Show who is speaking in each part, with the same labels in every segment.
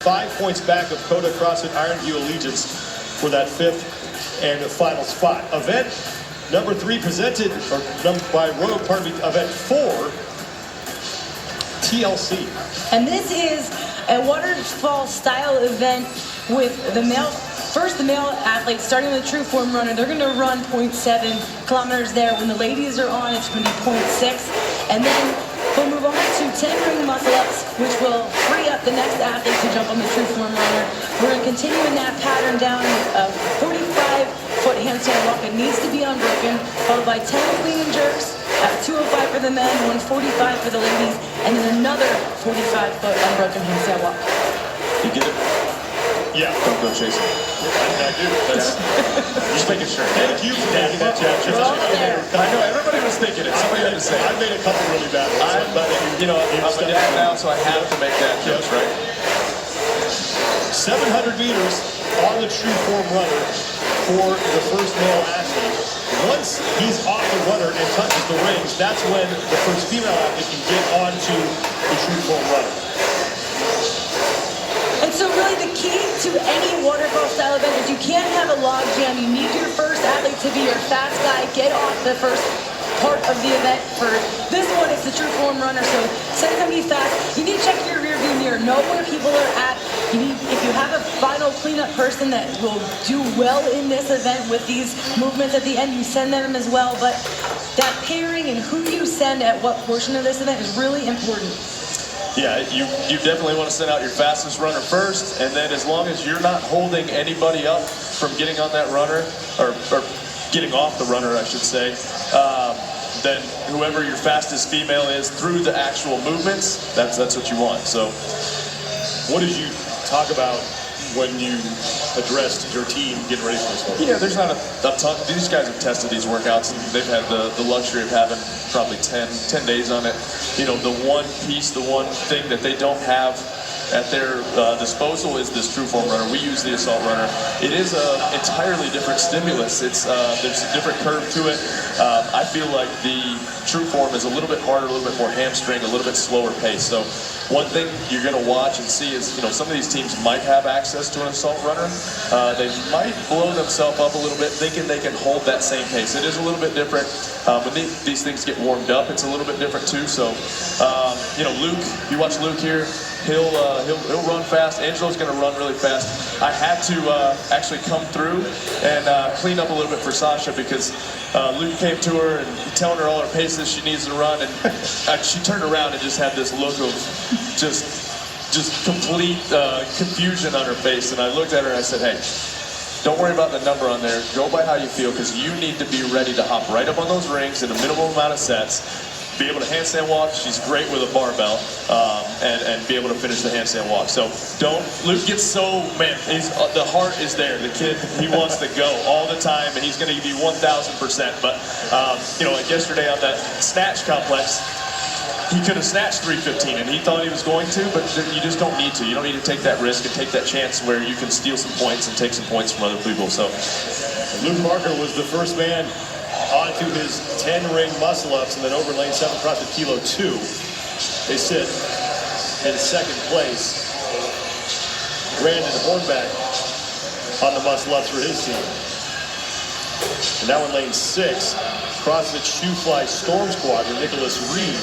Speaker 1: 5 points back of Coda CrossFit Ironview Allegiance for that 5th and final spot. Event number 3 presented by Rogue, event 4, TLC.
Speaker 2: And this is a waterfall style event with the male athletes starting with a true form runner. They're going to run 0.7 kilometers there. When the ladies are on, it's going to be 0.6. And then we'll move on to 10 ring muscle ups, which will free up the next athlete to jump on the true form runner. We're going to continue in that pattern down a 45-foot handstand walk. It needs to be unbroken, followed by 10 clean and jerks at 205 for the men, 145 for the ladies, and then another 45-foot unbroken handstand walk.
Speaker 3: You get it?
Speaker 1: Yeah.
Speaker 3: Don't go chasing.
Speaker 1: I do.
Speaker 3: Just making sure.
Speaker 1: Thank you for making that challenge.
Speaker 3: I know everybody was thinking it. Somebody had to say it.
Speaker 1: I made a couple really bad ones.
Speaker 3: I'm a dad now, so I have to make that joke, right?
Speaker 1: 700 meters on the true form runner for the first male athlete. Once he's off the runner and touches the rings, that's when the first female athlete can get onto the true form runner.
Speaker 2: And so really the key to any waterfall style event is you can't have a log jam. You need your first athlete to be your fast guy, get off the first part of the event. For this one, it's the true form runner, so send somebody fast. You need to check your rear view mirror, know where people are at. If you have a final cleanup person that will do well in this event with these movements at the end, you send them as well. But that pairing and who you send at what portion of this event is really important.
Speaker 3: Yeah, you definitely want to send out your fastest runner first, and then as long as you're not holding anybody up from getting on that runner, or getting off the runner, I should say, then whoever your fastest female is through the actual movements, that's what you want. So,
Speaker 1: what did you talk about when you addressed your team getting ready for this one?
Speaker 3: Yeah, there's not a ton. These guys have tested these workouts, and they've had the luxury of having probably 10 days on it. The one piece, the one thing that they don't have at their disposal is this true form runner. We use the assault runner. It is an entirely different stimulus. There's a different curve to it. I feel like the true form is a little bit harder, a little bit more hamstring, a little bit slower pace. So one thing you're going to watch and see is, some of these teams might have access to an assault runner. They might blow themselves up a little bit thinking they can hold that same pace. It is a little bit different. When these things get warmed up, it's a little bit different too. So, Luke, you watch Luke here, he'll run fast. Angelo's going to run really fast. I had to actually come through and clean up a little bit for Sasha because Luke came to her and telling her all her paces she needs to run, and she turned around and just had this look of just complete confusion on her face. And I looked at her and I said, hey, don't worry about the number on there. Go by how you feel, because you need to be ready to hop right up on those rings in a minimal amount of sets. Be able to handstand walk. She's great with a barbell, and be able to finish the handstand walk. So Luke gets so, man, the heart is there. The kid, he wants to go all the time, and he's going to be 1,000%. But, like yesterday on that snatch complex, he could have snatched 315, and he thought he was going to, but you just don't need to. You don't need to take that risk and take that chance where you can steal some points and take some points from other people. So
Speaker 1: Luke Parker was the first man onto his 10 ring muscle ups, and then over lane 7 across the kilo 2. They sit in second place. Brandon Hornback on the muscle ups for his team. And now in lane 6, CrossFit Shoe Fly Storm Squadron, Nicholas Reed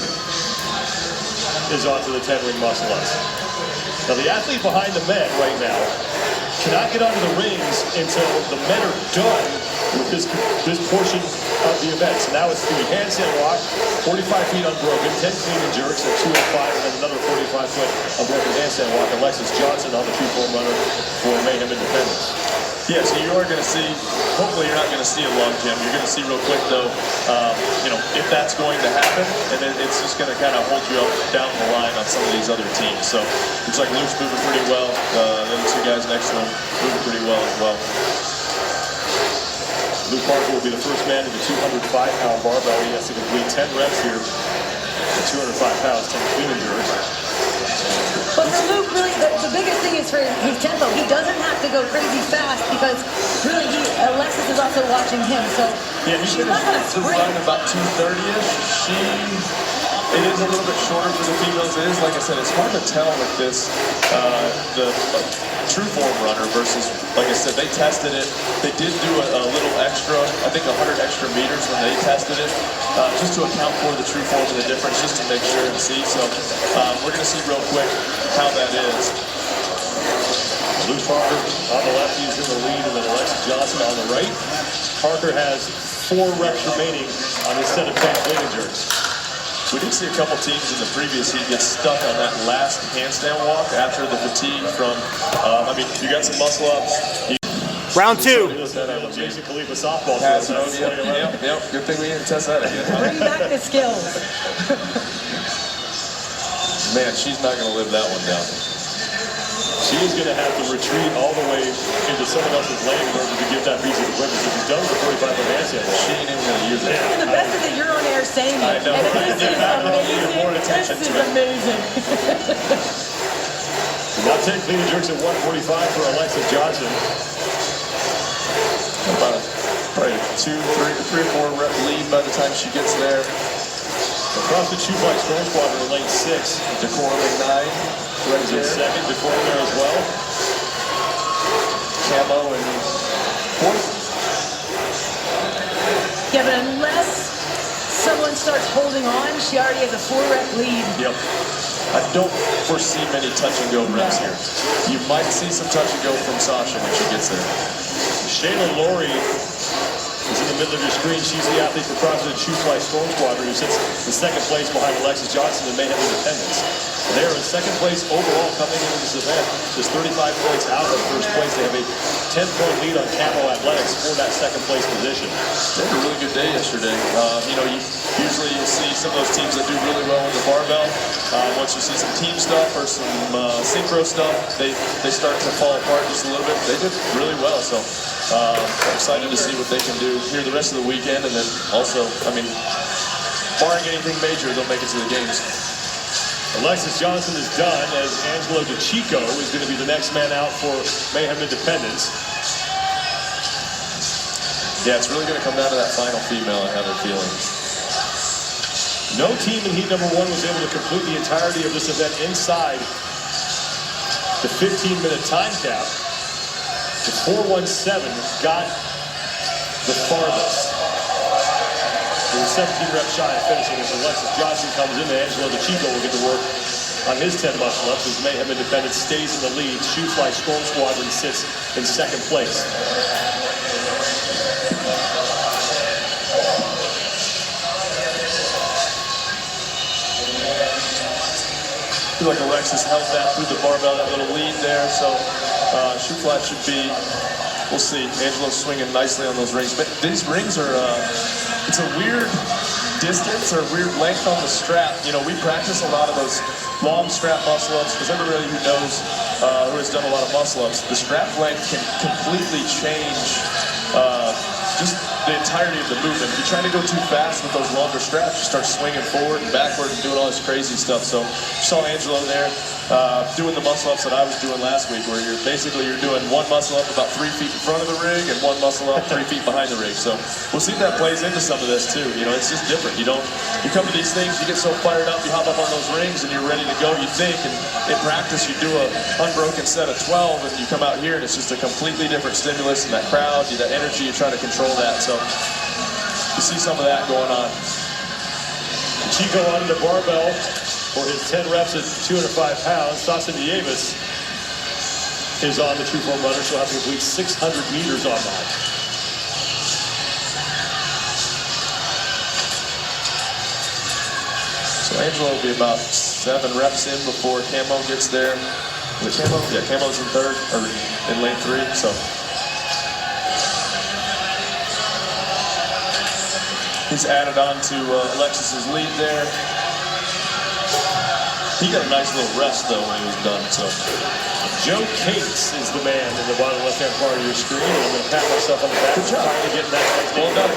Speaker 1: is onto the 10 ring muscle ups. Now the athlete behind the men right now cannot get onto the rings until the men are done with this portion of the event. So now it's the handstand walk, 45 feet unbroken, 10 clean and jerks at 205, and then another 45-foot unbroken handstand walk. Alexis Johnson on the true form runner for Mayhem Independence.
Speaker 3: Yeah, so you are going to see, hopefully you're not going to see a log jam. You're going to see real quick though, if that's going to happen, and then it's just going to kind of hold you up down the line on some of these other teams. So looks like Luke's moving pretty well. The other two guys next to him moving pretty well as well.
Speaker 1: Luke Parker will be the first man to the 205-pound barbell. He has to complete 10 reps here at 205 pounds, 10 clean and jerks.
Speaker 2: But for Luke, really, the biggest thing is for his tempo. He doesn't have to go crazy fast because really Alexis is also watching him. So
Speaker 3: yeah, he's going to run about 230-ish. She It is a little bit shorter for the females. It is, like I said, it's hard to tell with this, the true form runner versus, like I said, they tested it. They did do a little extra, I think 100 extra meters when they tested it, just to account for the true form and the difference, just to make sure and see. So we're going to see real quick how that is.
Speaker 1: Luke Parker on the left, he's in the lead, and then Alexis Johnson on the right. Parker has 4 reps remaining on his set of 10 clean and jerks.
Speaker 3: We did see a couple teams in the previous heat get stuck on that last handstand walk after the fatigue from, I mean, you got some muscle ups.
Speaker 4: Round 2.
Speaker 1: Jason Khalifa softball.
Speaker 3: Yep. Good thing we didn't test that again.
Speaker 2: Bring back the skills.
Speaker 3: Man, she's not going to live that one down.
Speaker 1: She is going to have to retreat all the way into someone else's lane in order to get that piece of equipment. So she's done with the 45-foot handstand.
Speaker 3: She ain't even going to use it.
Speaker 2: And the best is that you're on air saying it.
Speaker 3: I know.
Speaker 2: And this is amazing. This is amazing.
Speaker 1: Now 10 clean and jerks at 145 for Alexis Johnson.
Speaker 3: About probably 3 or 4 rep lead by the time she gets there.
Speaker 1: Across the shoe fly storm squadron in lane 6.
Speaker 3: Decor lane 9. Right
Speaker 1: in second. Decor there as well.
Speaker 3: Camo and 4th.
Speaker 2: Yeah, but unless someone starts holding on, she already has a 4-rep lead.
Speaker 3: Yep. I don't foresee many touch and go reps here. You might see some touch and go from Sasha when she gets there.
Speaker 1: Shayla Laurie is in the middle of your screen. She's the athlete for CrossFit Shoe Fly Storm Squadron who sits in second place behind Alexis Johnson and Mayhem Independence. They're in second place overall coming into this event. Just 35 points out of first place. They have a 10-point lead on Camo Athletics for that second place position.
Speaker 3: They had a really good day yesterday. Usually you'll see some of those teams that do really well with the barbell. Once you see some team stuff or some synchro stuff, they start to fall apart just a little bit. They did really well, so I'm excited to see what they can do here the rest of the weekend. And then also, I mean, barring anything major, they'll make it to the games.
Speaker 1: Alexis Johnson is done as Angelo DeChico is going to be the next man out for Mayhem Independence.
Speaker 3: Yeah, it's really going to come down to that final female, I have a feeling.
Speaker 1: No team in heat number 1 was able to complete the entirety of this event inside the 15-minute time cap. The 4:17 got the farthest. It was 17 reps shy of finishing as Alexis Johnson comes in. Angelo DeChico will get to work on his 10 muscle-ups as Mayhem Independence stays in the lead. Shoe Fly Storm Squadron sits in second place.
Speaker 3: I feel like Alexis held that through the barbell, that little lead there, so Shoe Fly should be, we'll see. Angelo's swinging nicely on those rings, but these rings are, it's a weird distance or weird length on the strap. You know, we practice a lot of those long strap muscle-ups because everybody who knows, who has done a lot of muscle-ups, the strap length can completely change just the entirety of the movement. If you try to go too fast with those longer straps, you start swinging forward and backward and doing all this crazy stuff. So you saw Angelo there doing the muscle-ups that I was doing last week, where you're doing one muscle-up about 3 feet in front of the rig and one muscle-up 3 feet behind the rig. So we'll see if that plays into some of this too. You know, it's just different. You come to these things, you get so fired up, you hop up on those rings and you're ready to go, you think, and in practice you do a unbroken set of 12 and you come out here and it's just a completely different stimulus in that crowd, that energy, you're trying to control that. So you see some of that going on.
Speaker 1: Chico on the barbell for his 10 reps at 205 pounds. Sasha Nieves is on the true form runner. She'll have to complete 600 meters on that.
Speaker 3: So Angelo will be about 7 reps in before Camo gets there. Is it Camo? Yeah, Camo's in third, or in lane 3, so. He's added on to Alexis's lead there. He got a nice little rest though when he was done, so.
Speaker 1: Joe Cates is the man in the bottom left-hand part of your screen. And I'm going to pat myself on the back.
Speaker 3: Good job.
Speaker 1: Trying to get that next
Speaker 3: well done.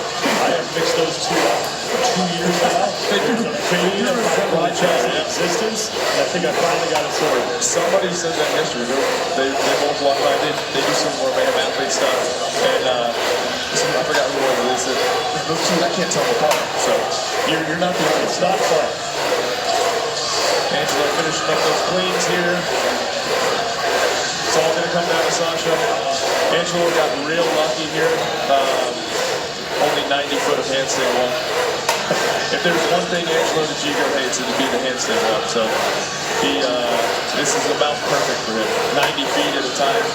Speaker 1: I have mixed those two up for 2 years now. There's a pain of podcast in existence, and I think I finally got it sorted.
Speaker 3: Somebody said that yesterday. They both walked by. They do some more Mayhem athlete stuff, and I forgot who it was. They said those two I can't tell them apart. So you're not the only.
Speaker 1: It's not fun.
Speaker 3: finishing up those cleans here. It's all going to come down to Sasha. Angelo got real lucky here. Only 90 foot of handstand walk. If there's one thing Angelo DeGigo hates, it would be the handstand walk. So this is about perfect for him. 90 feet at a time.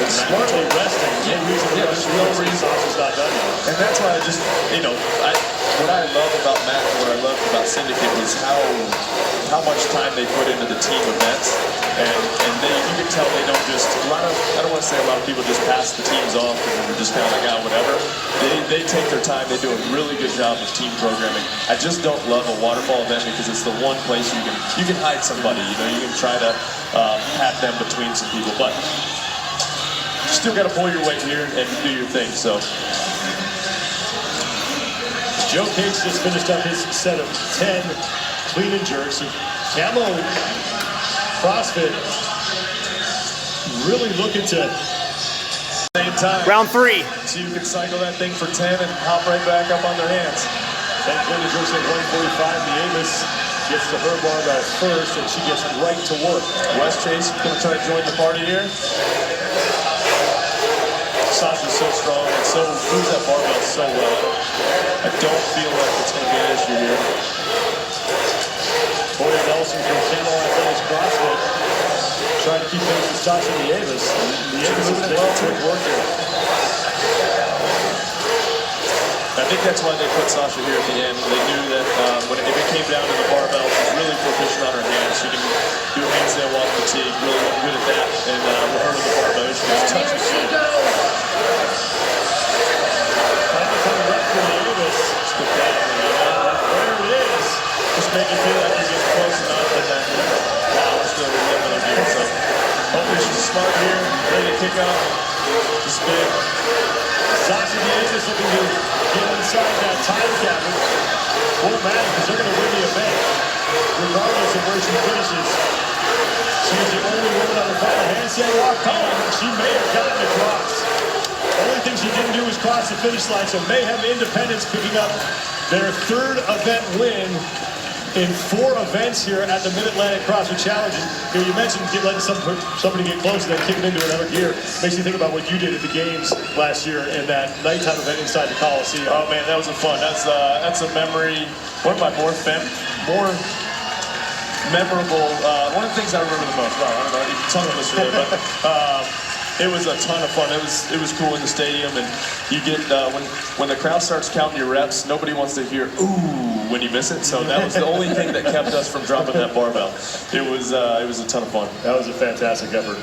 Speaker 1: It's smartly resting.
Speaker 3: There's no reason.
Speaker 1: Sasha's not done yet.
Speaker 3: And that's why I just, what I love about Matt and what I love about Syndicate is how much time they put into the team events. And you can tell they don't just, I don't want to say a lot of people just pass the teams off and they're just kind of like, whatever. They take their time. They do a really good job of team programming. I just don't love a waterfall event because it's the one place you can hide somebody. You can try to pat them between some people, but you still got to pull your weight here and do your thing. So
Speaker 1: Joe Case just finished up his set of 10 clean and jerks. Camo CrossFit really looking to
Speaker 3: same time.
Speaker 4: Round 3.
Speaker 3: So you can cycle that thing for 10 and hop right back up on their hands.
Speaker 1: 10 clean and jerks at 145. Nieves gets to her barbell first, and she gets right to work.
Speaker 3: Wes Chase going to try to join the party here. Sasha's so strong and so moves that barbell so well. I don't feel like it's going to be an issue here.
Speaker 1: Toya Nelson from Camo Athletics CrossFit trying to keep pace with Sasha Nieves. Nieves is taking quick work here.
Speaker 3: I think that's why they put Sasha here at the end. They knew that if it came down to the barbell, she's really proficient on her hands. She can do a handstand walk fatigue, really good at that. And with her with the barbell, she just touches
Speaker 2: Here she
Speaker 3: it.
Speaker 2: goes.
Speaker 1: Coming up for Nieves. There it is.
Speaker 3: Just make it feel like you're getting close enough and then power still the limit of you. So hopefully she's smart here, ready to kick out. Just big.
Speaker 1: Sasha Nieves looking to get inside that time cap. Won't matter because they're going to win the event. Regardless of where she finishes. She's the only woman on the final handstand walk. She may have gotten across. The only thing she didn't do was cross the finish line. So Mayhem Independence picking up their 3rd event win in 4 events here at the Mid-Atlantic CrossFit Challenge. You mentioned letting somebody get close and then kicking into another gear. Makes you think about what you did at the games last year in that nighttime event inside the Coliseum.
Speaker 3: Oh man, that was a fun. That's a memory. One of my more memorable. One of the things I remember the most. Well, I don't know. You can tell them this really, but it was a ton of fun. It was cool in the stadium, and you get when the crowd starts counting your reps, nobody wants to hear ooh when you miss it. So that was the only thing that kept us from dropping that barbell. It was a ton of fun.
Speaker 1: That was a fantastic effort.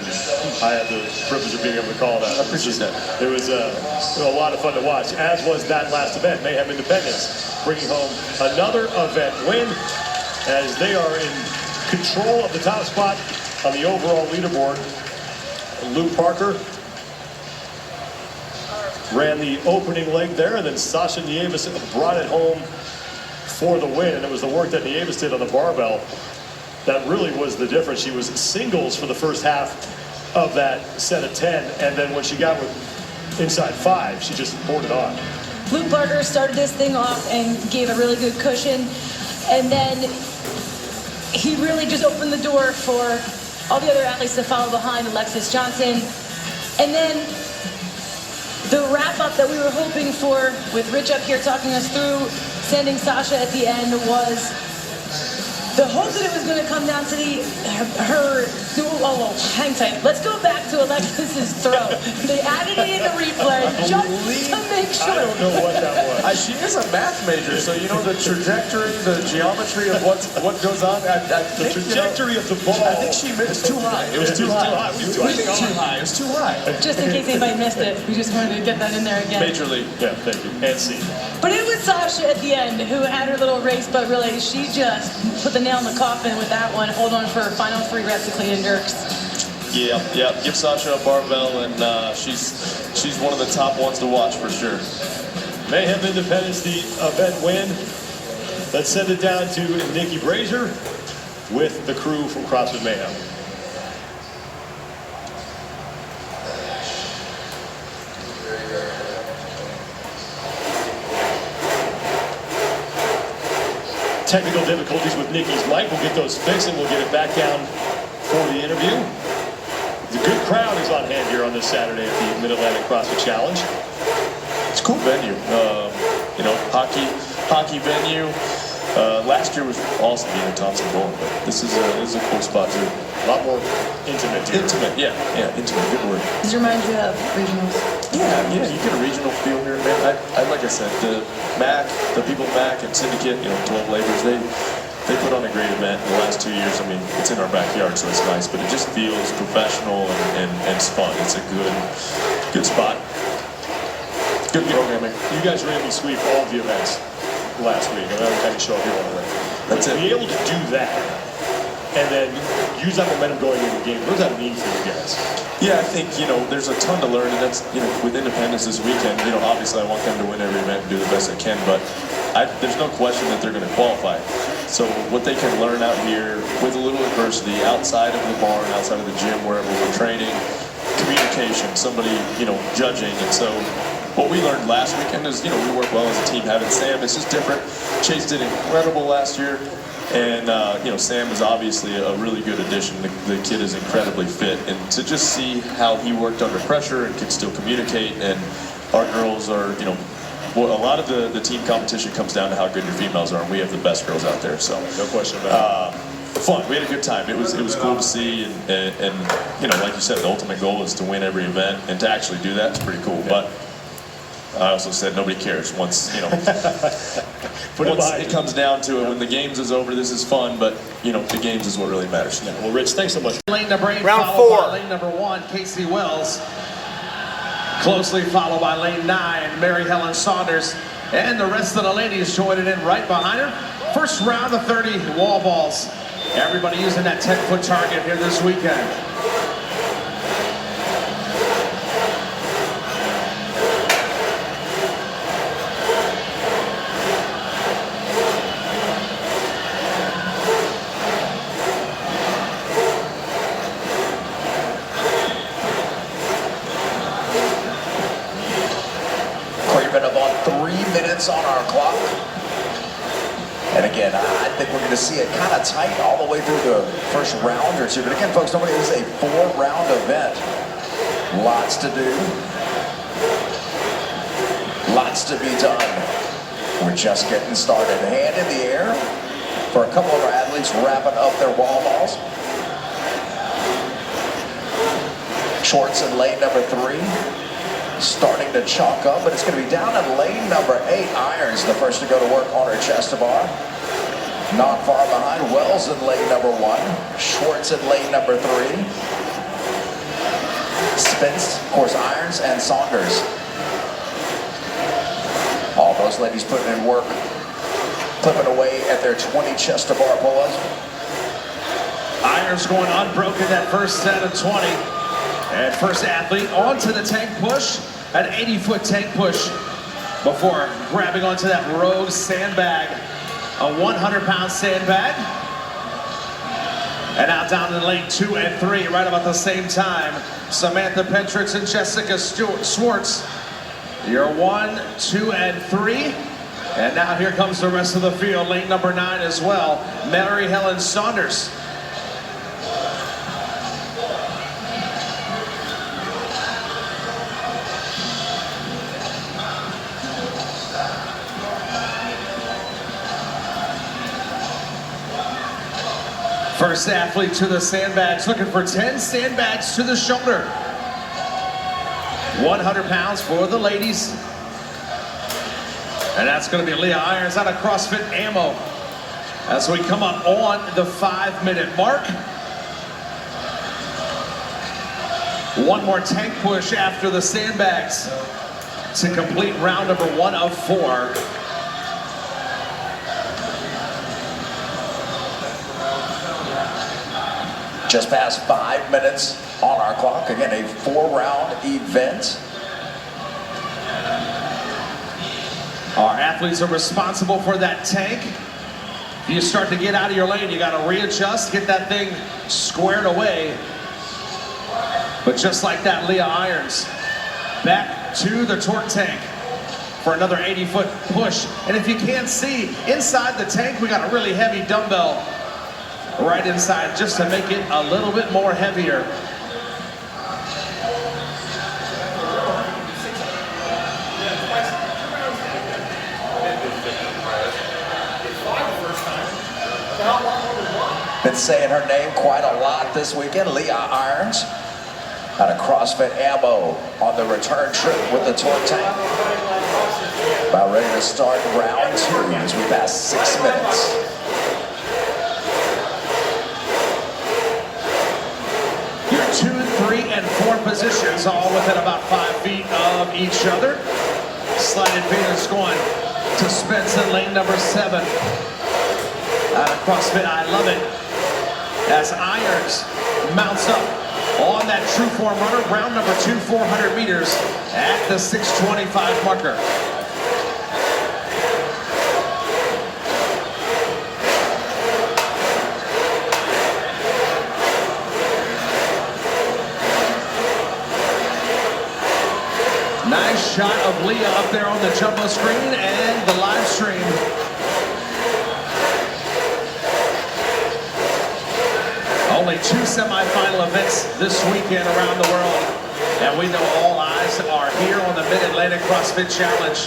Speaker 1: I had the privilege of being able to call that.
Speaker 3: I appreciate that.
Speaker 1: It was a lot of fun to watch, as was that last event, Mayhem Independence, bringing home another event win as they are in control of the top spot on the overall leaderboard. Luke Parker ran the opening leg there, and then Sasha Nieves brought it home for the win. And it was the work that Nieves did on the barbell that really was the difference. She was singles for the first half of that set of 10, and then when she got with inside 5, she just poured it on.
Speaker 2: Luke Parker started this thing off and gave a really good cushion, and then he really just opened the door for all the other athletes to follow behind, Alexis Johnson. And then the wrap-up that we were hoping for, with Rich up here talking us through sending Sasha at the end, was the hope that it was going to come down to hang tight. Let's go back to Alexis's throw. They added it in the replay just to make sure.
Speaker 1: I don't know what that was.
Speaker 3: She is a math major, so you know the trajectory, the geometry of what goes on.
Speaker 1: The trajectory of the ball.
Speaker 3: I think she missed too high. It was too high.
Speaker 1: It was too high.
Speaker 2: Just in case anybody missed it, we just wanted to get that in there again.
Speaker 3: Major league.
Speaker 1: Yeah, thank you. And C.
Speaker 2: But it was Sasha at the end who had her little race, but really she just put the nail in the coffin with that one. Hold on for her final 3 reps of clean and jerks.
Speaker 3: Yeah. Give Sasha a barbell, and she's one of the top ones to watch for sure.
Speaker 1: Mayhem Independence, the event win. Let's send it down to Nikki Brazier with the crew from CrossFit Mayhem. technical difficulties with Nikki's mic. We'll get those fixed and we'll get it back down for the interview. The good crowd is on hand here on this Saturday at the Mid-Atlantic CrossFit Challenge.
Speaker 3: It's a cool venue. You know, hockey venue. Last year was awesome being at Thompson Bowl, but this is a cool spot too.
Speaker 1: A lot more intimate here.
Speaker 3: Intimate, yeah, intimate, good word.
Speaker 2: Does it remind you of regionals?
Speaker 3: Yeah, you get a regional feel here, man. I like I said, the MAC, the people at MAC and Syndicate, you know, 12 Labors, they put on a great event in the last 2 years. I mean, it's in our backyard, so it's nice, but it just feels professional and fun. It's a good spot. Good programming.
Speaker 1: You guys were able to sweep all of the events last week. I mean, I kind of show up here on the way.
Speaker 3: That's it.
Speaker 1: To be able to do that and then use that momentum going into the game, what does that mean for you guys?
Speaker 3: Yeah, I think, you know, there's a ton to learn, and that's, you know, with Independence this weekend, you know, obviously I want them to win every event and do the best they can, but there's no question that they're going to qualify. So what they can learn out here with a little adversity outside of the barn, outside of the gym, wherever we're training, communication, somebody, you know, judging. And so what we learned last weekend is, you know, we work well as a team. Having Sam, it's just different. Chase did incredible last year. And, you know, Sam is obviously a really good addition. The kid is incredibly fit. And to just see how he worked under pressure and could still communicate. And our girls are, you know, well, a lot of the team competition comes down to how good your females are. And we have the best girls out there. So
Speaker 1: no question about it.
Speaker 3: Fun. We had a good time. It was cool to see. And you know, like you said, the ultimate goal is to win every event. And to actually do that is pretty cool. But I also said nobody cares once, you know, once it comes down to it. When the games is over, this is fun, but, you know, the games is what really matters.
Speaker 1: Yeah. Well, Rich, thanks so much.
Speaker 5: Lane number 8,
Speaker 4: Round
Speaker 5: followed
Speaker 4: 4.
Speaker 5: by lane number 1, Casey Wells. Closely followed by lane 9, Mary Helen Saunders. And the rest of the ladies joining in right behind her. First round of 30 wall balls. Everybody using that 10-foot target here this weekend.
Speaker 6: On our clock. And again, I think we're going to see it kind of tight all the way through the first round or two. But again, folks, don't forget, this is a 4-round event. Lots to do. Lots to be done. We're just getting started. Hand in the air for a couple of our athletes wrapping up their wall balls. Shorts in lane number 3. Starting to chalk up, but it's going to be down in lane number 8. Irons, the first to go to work on her chest bar. Not far behind, Wells in lane number 1. Schwartz in lane number 3. Spence, of course, Irons and Saunders. All those ladies putting in work, clipping away at their 20 chest to bar pull-ups.
Speaker 5: Irons going unbroken that first set of 20. And first athlete onto the tank push, an 80-foot tank push before grabbing onto that rogue sandbag, a 100-pound sandbag. And out down in lane 2 and 3, right about the same time, Samantha Pentrix and Jessica Schwartz. Your 1, 2, and 3. And now here comes the rest of the field, lane number 9 as well, Mary Helen Saunders. First athlete to the sandbags, looking for 10 sandbags to the shoulder. 100 pounds for the ladies. And that's going to be Leah Irons out of CrossFit Ammo. As we come up on the 5-minute mark. One more tank push after the sandbags to complete round number 1 of 4.
Speaker 6: Just past 5 minutes on our clock. Again, a 4-round event.
Speaker 5: Our athletes are responsible for that tank. If you start to get out of your lane, you got to readjust, get that thing squared away. But just like that, Leah Irons back to the torque tank. for another 80-foot push. And if you can't see, inside the tank, we got a really heavy dumbbell right inside just to make it a little bit more heavier.
Speaker 6: Been saying her name quite a lot this weekend. Leah Irons out of CrossFit Ammo on the return trip with the torque tank. About ready to start round 2 as we pass 6 minutes.
Speaker 5: Your 2, 3, and 4 positions all within about 5 feet of each other. Slight advantage going to Spence in lane number 7. Out of CrossFit, I love it. As Irons mounts up on that true form runner, round number 2, 400 meters at the 6:25 marker. Nice shot of Leah up there on the jumbo screen and the live stream. Only 2 semifinal events this weekend around the world. And we know all eyes are here on the Mid-Atlantic CrossFit Challenge.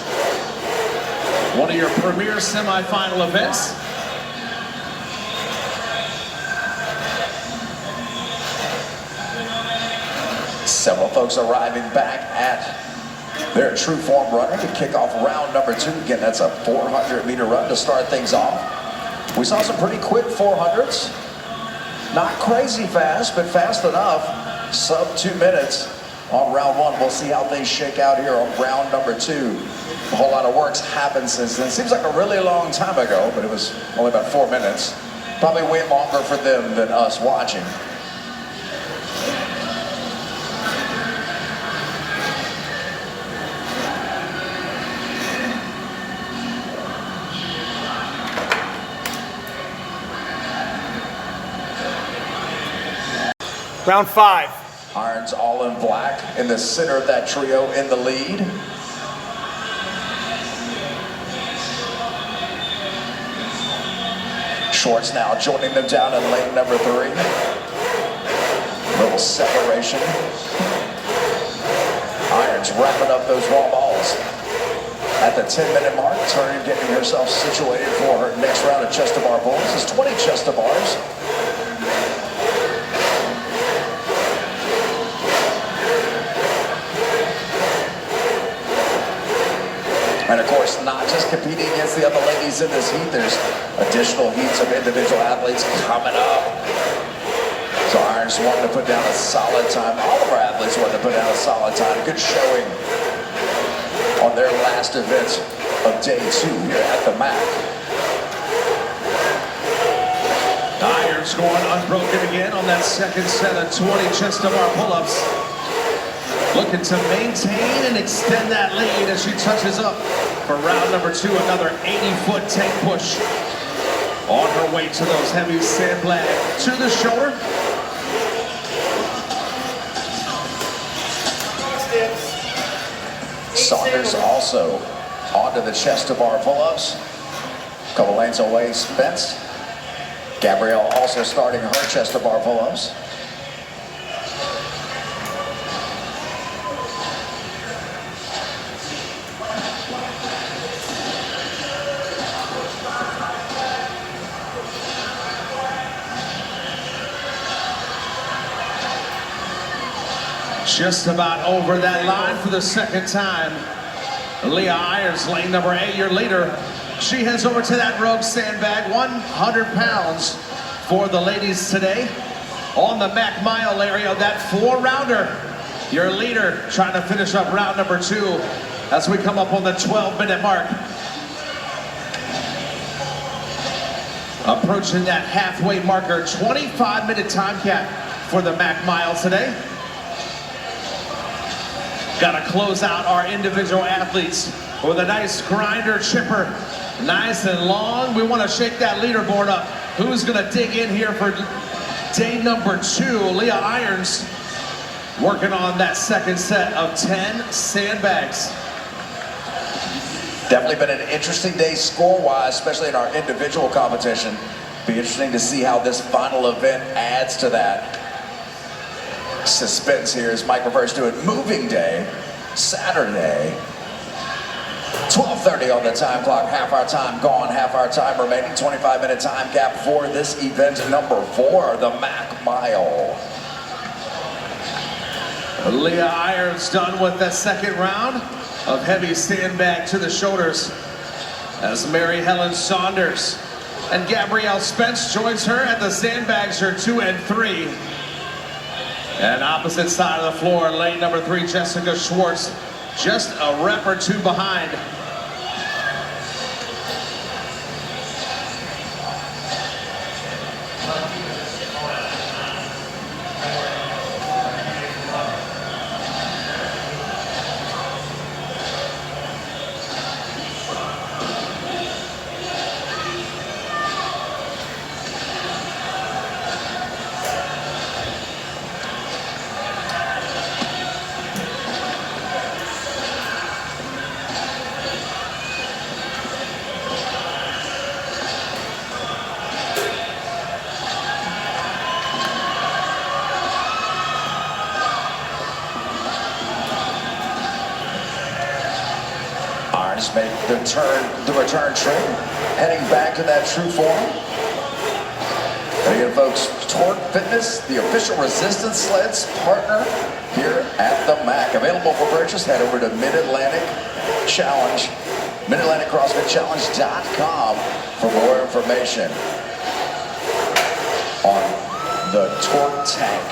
Speaker 5: One of your premier semifinal events.
Speaker 6: Several folks arriving back at their true form runner to kick off round number 2. Again, that's a 400-meter run to start things off. We saw some pretty quick 400s. Not crazy fast, but fast enough. Sub 2 minutes on round 1. We'll see how things shake out here on round number 2. A whole lot of work's happened since then. Seems like a really long time ago, but it was only about 4 minutes. Probably way longer for them than us watching.
Speaker 4: Round 5.
Speaker 6: Irons all in black in the center of that trio in the lead. Schwartz now joining them down in lane number 3. Little separation. Irons wrapping up those raw balls. At the 10-minute mark, turning, getting herself situated for her next round of chest to bar pulls. This is 20 chest to bars. And of course, not just competing against the other ladies in this heat, there's additional heats of individual athletes coming up. So Irons wanted to put down a solid time. All of our athletes wanted to put down a solid time. Good showing on their last event of day 2 here at the MAC.
Speaker 5: Irons going unbroken again on that second set of 20 chest to bar pull-ups. Looking to maintain and extend that lead as she touches up for round number 2, another 80-foot tank push. On her way to those heavy sandbag to the shoulder.
Speaker 6: Saunders also onto the chest to bar pull-ups. A couple lanes away, Spence. Gabrielle also starting her chest to bar pull-ups.
Speaker 5: Just about over that line for the second time. Leah Irons, lane number 8, your leader. She heads over to that rogue sandbag, 100 pounds for the ladies today. On the MAC mile area, that 4-rounder. Your leader trying to finish up round number 2 as we come up on the 12-minute mark. Approaching that halfway marker, 25-minute time cap for the MAC mile today. Got to close out our individual athletes with a nice grinder chipper, nice and long. We want to shake that leaderboard up. Who's going to dig in here for day number 2? Leah Irons working on that second set of 10 sandbags.
Speaker 6: Definitely been an interesting day score-wise, especially in our individual competition. Be interesting to see how this final event adds to that suspense here, as Mike refers to it. Moving day, Saturday, 12:30 on the time clock. Half our time gone, half our time remaining. 25-minute time gap for this event number 4, the Mac Mile.
Speaker 5: Leah Irons done with the second round of heavy sandbag to the shoulders, as Mary Helen Saunders and Gabrielle Spence joins her at the sandbags are 2 and 3. And opposite side of the floor, lane number 3, Jessica Schwartz, just a rep or 2 behind.
Speaker 6: Make the return trip, heading back to that true form. And again, folks, Torque Fitness, the official resistance sleds partner here at the MAC. Available for purchase, head over to Mid-Atlantic Challenge, MidAtlanticCrossFitChallenge.com for more information on the Torque Tank.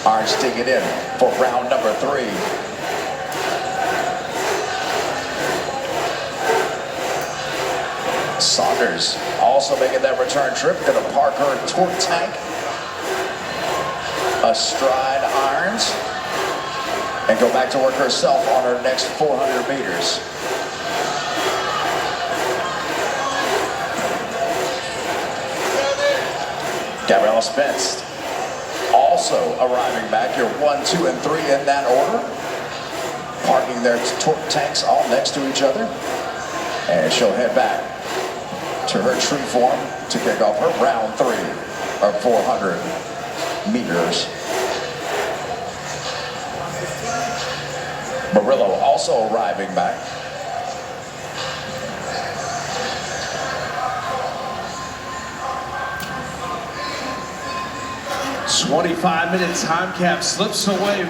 Speaker 6: Irons dig it in for round number 3. Saunders also making that return trip. Gonna park her Torque Tank astride Irons and go back to work herself on her next 400 meters. Gabrielle Spence also arriving back here, 1, 2, and 3 in that order. Parking their Torque tanks all next to each other. And she'll head back to her true form to kick off her round 3 of 400 meters. Murillo also arriving back.
Speaker 5: A 25-minute time cap slips away.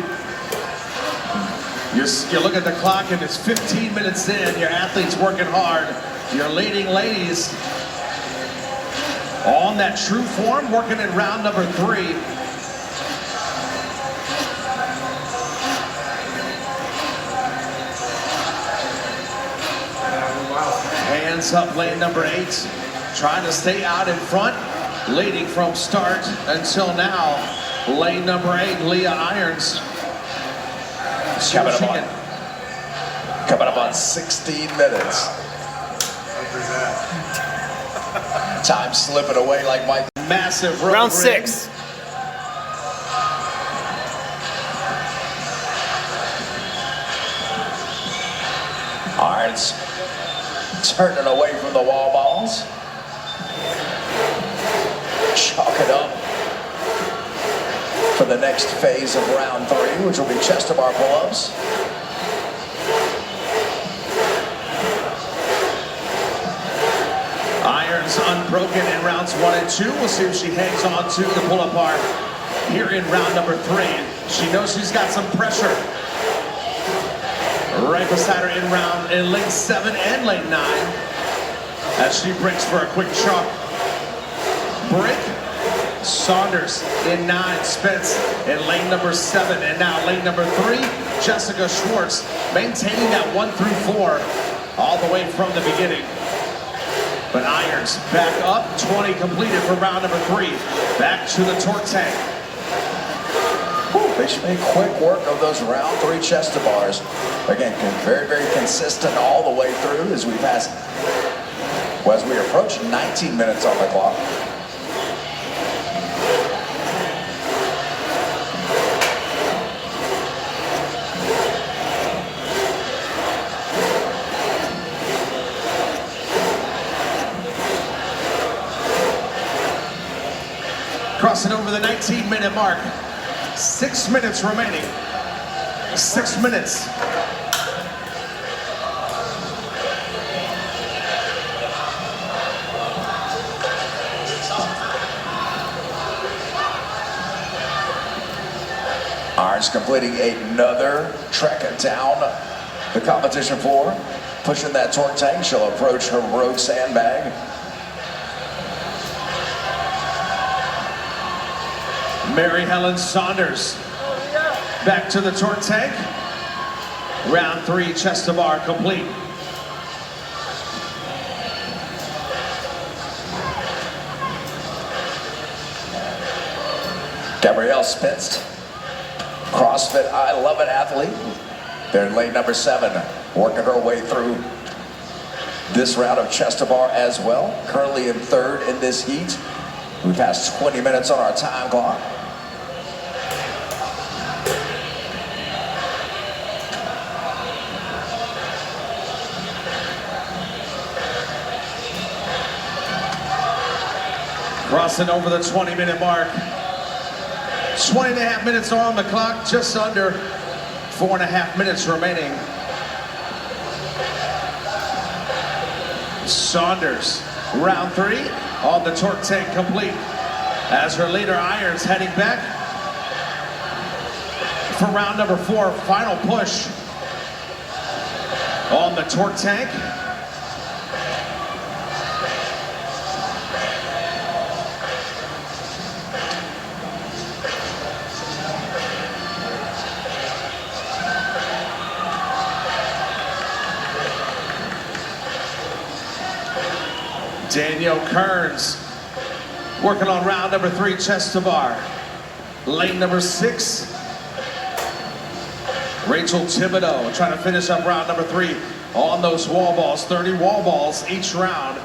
Speaker 5: You look at the clock and it's 15 minutes in. Your athletes working hard. Your leading ladies on that true form, working in round number 3. Hands up, lane number 8, trying to stay out in front, leading from start until now. Lane number 8, Leah Irons.
Speaker 6: Coming up on 16 minutes. Time slipping away like Mike.
Speaker 5: Massive
Speaker 4: Round 6.
Speaker 6: Irons turning away from the wall balls. Chalk it up for the next phase of round 3, which will be chest to bar pull-ups.
Speaker 5: Irons unbroken in rounds 1 and 2. We'll see if she hangs on to the pull-up bar here in round number 3. She knows she's got some pressure. Right beside her in lane 7 and lane 9, as she breaks for a quick chalk break. Saunders in 9, Spence in lane number 7, and now lane number 3, Jessica Schwartz, maintaining that 1 through 4 all the way from the beginning. But Irons back up, 20 completed for round number 3. Back to the Torque tank.
Speaker 6: They should make quick work of those round 3 chest to bars. Again, very, very consistent all the way through as we pass, well, as we approach 19 minutes on the clock.
Speaker 5: Crossing over the 19-minute mark. 6 minutes remaining. 6 minutes.
Speaker 6: Irons completing another trek down the competition floor. Pushing that torque tank, she'll approach her rogue sandbag.
Speaker 5: Mary Helen Saunders back to the torque tank. Round 3 chest to bar complete.
Speaker 6: Gabrielle Spitz, CrossFit I Love It athlete. They're in lane number 7, working her way through this round of chest to bar as well. Currently in 3rd in this heat. We passed 20 minutes on our time clock.
Speaker 5: Crossing over the 20-minute mark. 20.5 minutes on the clock, just under 4.5 minutes remaining. Saunders, round 3 on the torque tank complete. As her leader Irons heading back for round number 4, final push on the torque tank. Danielle Kearns working on round number 3 chest to bar. Lane number 6. Rachel Thibodeau trying to finish up round number 3 on those wall balls. 30 wall balls each round.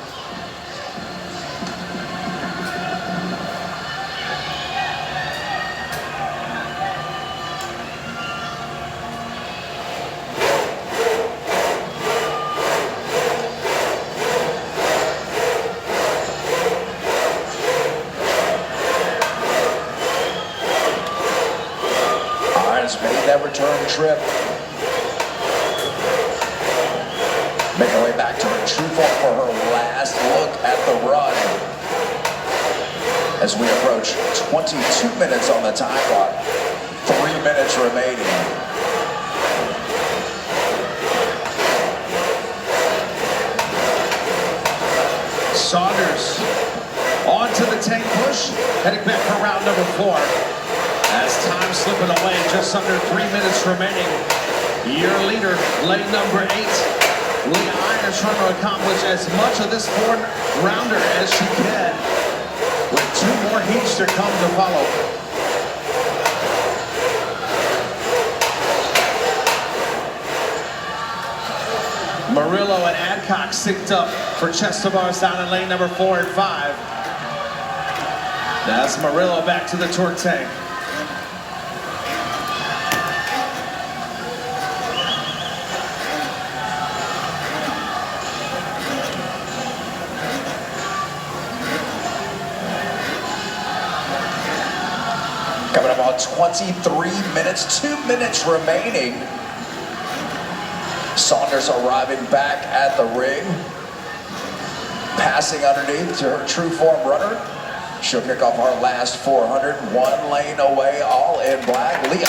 Speaker 6: Made that return trip. Making her way back to her true form for her last look at the run. As we approach 22 minutes on the time clock. 3 minutes remaining.
Speaker 5: Saunders onto the tank push, heading back for round number 4. As time slipping away, just under 3 minutes remaining. Your leader, lane number 8, Leah Irons, trying to accomplish as much of this 4-rounder as she can, with 2 more heats to come to follow. Murillo and Adcock synced up for chest to bars down in lane number 4 and 5. That's Murillo back to the torque tank.
Speaker 6: Coming up on 23 minutes, 2 minutes remaining. Saunders arriving back at the ring. Passing underneath to her true form runner. She'll kick off our last 400, 1 lane away, all in black. Leah